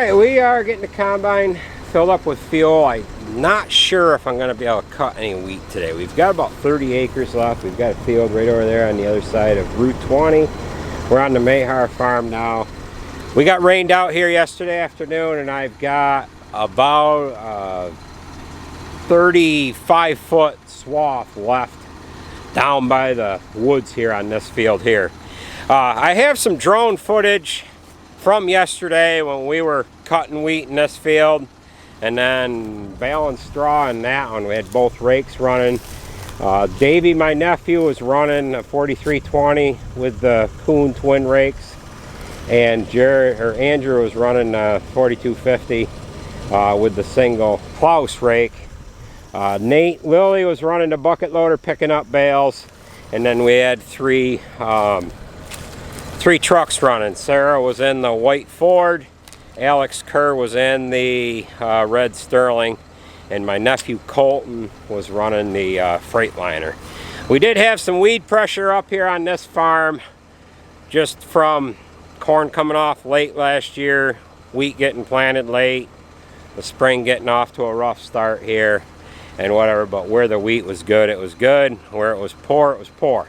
Alright, we are getting the combine filled up with fuel. I'm not sure if I'm going to be able to cut any wheat today. We've got about 30 acres left. We've got a field right over there on the other side of Route 20. We're on the Mayhar farm now. We got rained out here yesterday afternoon, and I've got about 35-foot swath left down by the woods here on this field here. I have some drone footage from yesterday when we were cutting wheat in this field and then baling straw in that one. We had both rakes running. Davey, my nephew, was running a 4320 with the Kuhn twin rakes, and Andrew was running a 4250 with the single Klaus rake. Lily was running the bucket loader picking up bales, and then we had three trucks running. Sarah was in the white Ford, Alex Kerr was in the red Sterling, and my nephew Colton was running the Freightliner. We did have some weed pressure up here on this farm just from corn coming off late last year, wheat getting planted late, the spring getting off to a rough start here and whatever, but where the wheat was good, it was good. Where it was poor.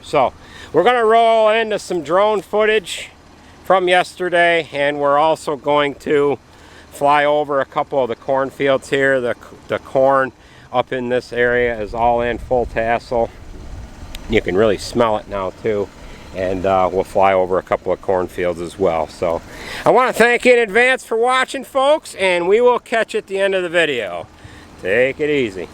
So we're going to roll into some drone footage from yesterday, and we're also going to fly over a couple of the cornfields here. The corn up in this area is all in full tassel. You can really smell it now too. And we'll fly over a couple of cornfields as well. So I want to thank you in advance for watching, folks, and we will catch you at the end of the video. Take it easy.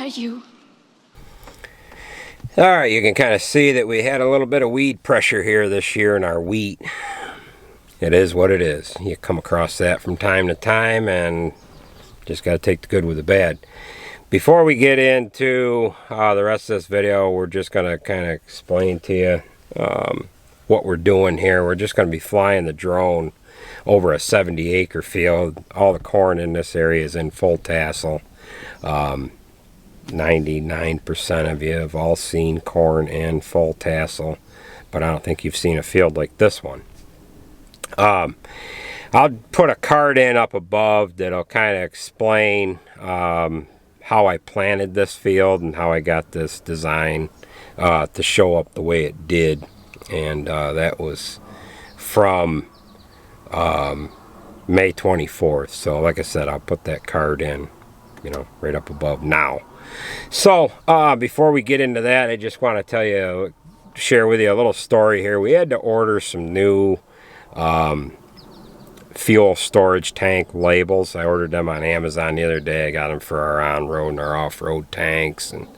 are you? Alright, you can kind of see that we had a little bit of weed pressure here this year in our wheat. It is what it is. You come across that from time to time and just got to take the good with the bad. Before we get into the rest of this video, we're just going to kind of explain to you what we're doing here. We're just going to be flying the drone over a 70-acre field. All the corn in this area is in full tassel. 99% of you have all seen corn in full tassel, but I don't think you've seen a field like this one. I'll put a card in up above that'll kind of explain how I planted this field and how I got this design to show up the way it did. And that was from May 24th. So like I said, I'll put that card in, you know, right up above now. So before we get into that, I just want to tell you, share with you a little story here. We had to order some new fuel storage tank labels. I ordered them on Amazon the other day. I got them for our on-road and our off-road tanks and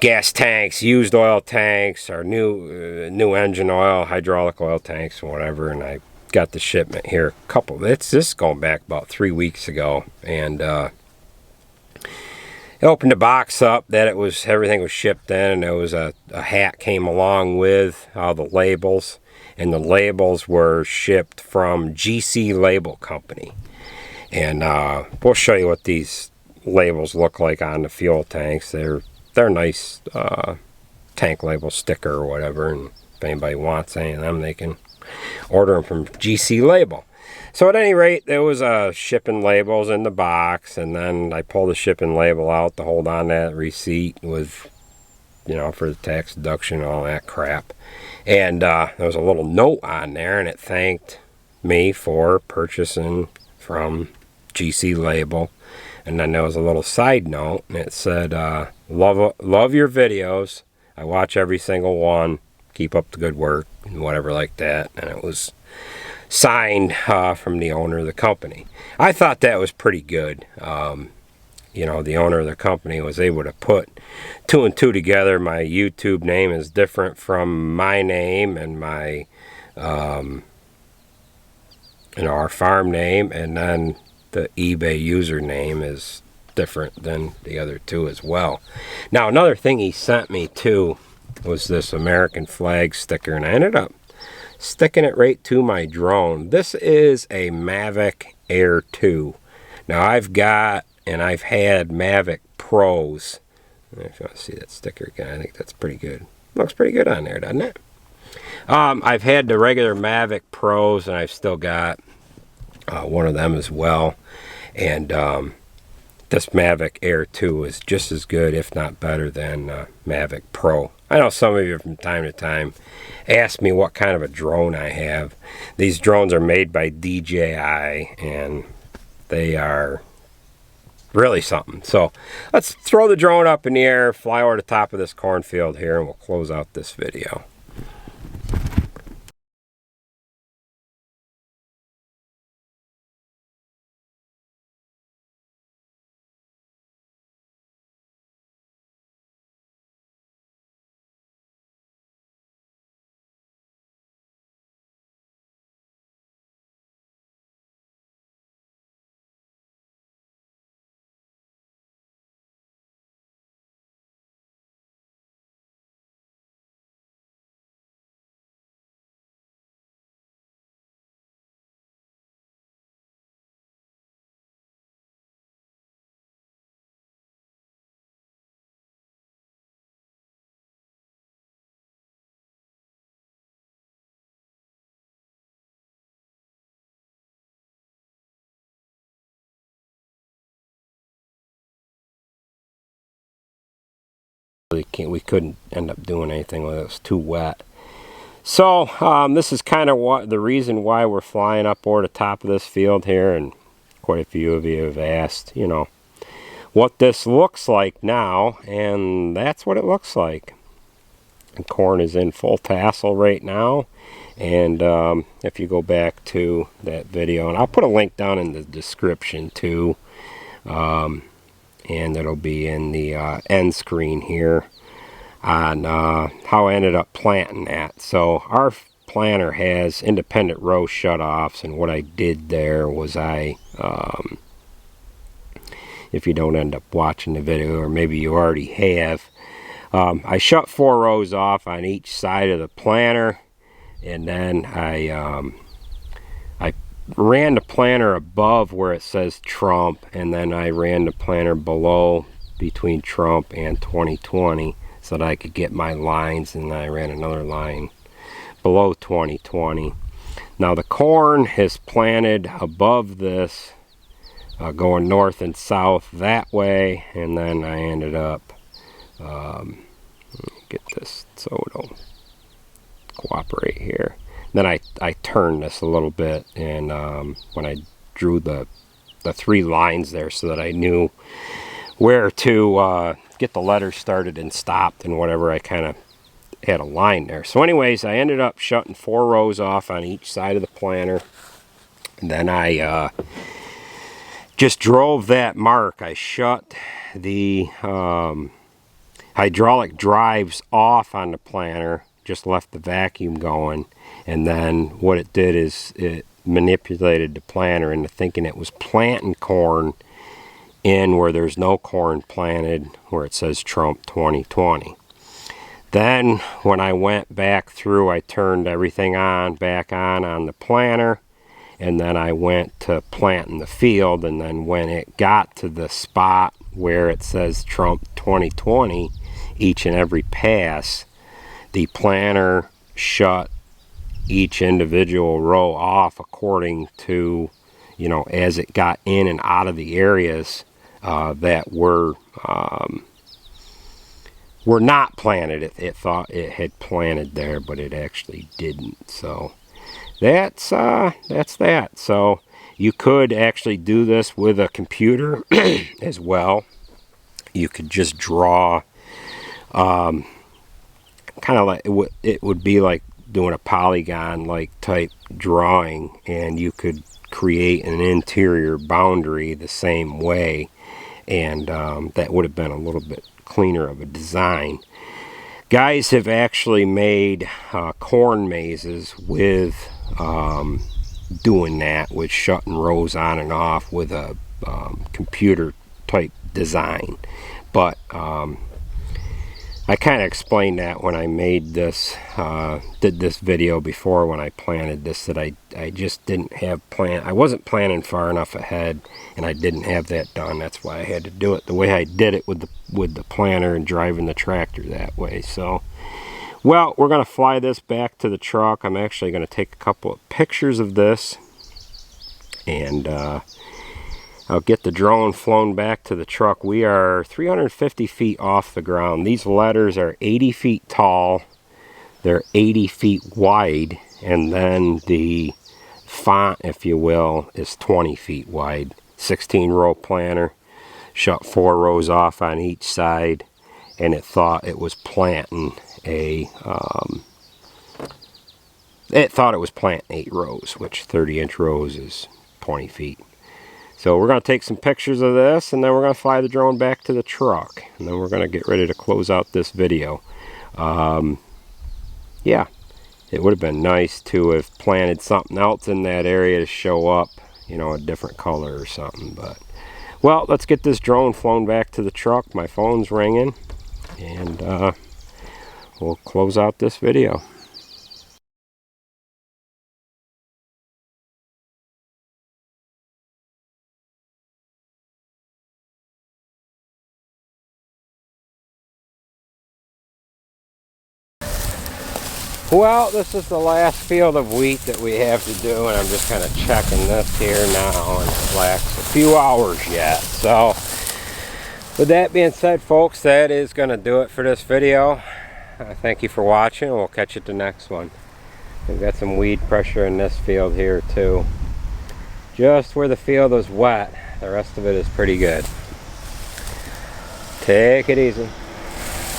gas tanks, used oil tanks, our new engine oil, hydraulic oil tanks, and whatever. And I got the shipment here this is going back about 3 weeks ago, and I opened the box up that everything was shipped in, and there was a hat came along with all the labels, and the labels were shipped from GC Label Company. And we'll show you what these labels look like on the fuel tanks. They're nice tank label sticker or whatever, and if anybody wants any of them, they can order them from GC Label. So at any rate, there was shipping labels in the box, and then I pulled the shipping label out to hold on that receipt with, you know, for the tax deduction and all that crap. And there was a little note on there, and it thanked me for purchasing from GC Label. And then there was a little side note, and it said, love your videos. I watch every single one. Keep up the good work, and whatever like that. And it was signed from the owner of the company. I thought that was pretty good. You know, the owner of the company was able to put 2 and 2 together. My YouTube name is different from my name, and my you know, our farm name, and then the eBay username is different than the other two as well. Now, another thing he sent me too was this American flag sticker, and I ended up sticking it right to my drone. This is a Mavic Air 2. Now, I've got and I've had Mavic Pros. If you want to see that sticker again, I think that's pretty good. Looks pretty good on there, doesn't it? I've had the regular Mavic Pros, and I've still got one of them as well. And this Mavic Air 2 is just as good, if not better, than Mavic Pro. I know some of you from time to time ask me what kind of a drone I have. These drones are made by DJI, and they are really something. So let's throw the drone up in the air, fly over the top of this cornfield here, and we'll close out this video. We couldn't end up doing anything with it. It was too wet. So this is kind of the reason why we're flying up over the top of this field here, and quite a few of you have asked, you know, what this looks like now, and that's what it looks like. And corn is in full tassel right now, and if you go back to that video, and I'll put a link down in the description too, and it'll be in the end screen here on how I ended up planting that. So our planter has independent row shutoffs, and what I did there was if you don't end up watching the video, or maybe you already have, I shut 4 rows off on each side of the planter, and then I ran the planter above where it says Trump, and then I ran the planter below between Trump and 2020 so that I could get my lines, and then I ran another line below 2020. Now the corn is planted above this, going north and south that way, and then I ended up get this so it'll cooperate here. Then I turned this a little bit, and when I drew the 3 lines there so that I knew where to get the letters started and stopped and whatever, I kind of had a line there. So anyways, I ended up shutting 4 rows off on each side of the planter, and then I just drove that mark. I shut the hydraulic drives off on the planter, just left the vacuum going, and then what it did is it manipulated the planter into thinking it was planting corn in where there's no corn planted, where it says Trump 2020. Then when I went back through, I turned everything back on the planter, and then I went to planting the field, and then when it got to the spot where it says Trump 2020, each and every pass, the planter shut each individual row off according to, as it got in and out of the areas that were not planted. It thought it had planted there, but it actually didn't. So that's that. So you could actually do this with a computer as well. You could just draw, kind of like it would be like doing a polygon like type drawing, and you could create an interior boundary the same way, and that would have been a little bit cleaner of a design. Guys have actually made corn mazes with doing that, with shutting rows on and off with a computer type design. But I kind of explained that when I made this, did this video before, when I planted this, that I just didn't have I wasn't planning far enough ahead, and I didn't have that done. That's why I had to do it the way I did it with the planter and driving the tractor that way. So, well, we're going to fly this back to the truck. I'm actually going to take a couple of pictures of this, and I'll get the drone flown back to the truck. We are 350 feet off the ground. These letters are 80 feet tall. They're 80 feet wide. And then the font, if you will, is 20 feet wide. 16 row planter. Shut 4 rows off on each side. And it thought it was planting it thought it was planting 8 rows, which 30-inch rows is 20 feet. So we're going to take some pictures of this, and then we're going to fly the drone back to the truck, and then we're going to get ready to close out this video. Yeah, it would have been nice to have planted something else in that area to show up, a different color or something. But, well, let's get this drone flown back to the truck. My phone's ringing, and we'll close out this video. Well, this is the last field of wheat that we have to do, and I'm just kind of checking this here now, and it lacks a few hours yet. So, with that being said, folks, that is going to do it for this video. Thank you for watching, and we'll catch you at the next one. We've got some weed pressure in this field here, too. Just where the field is wet, the rest of it is pretty good. Take it easy.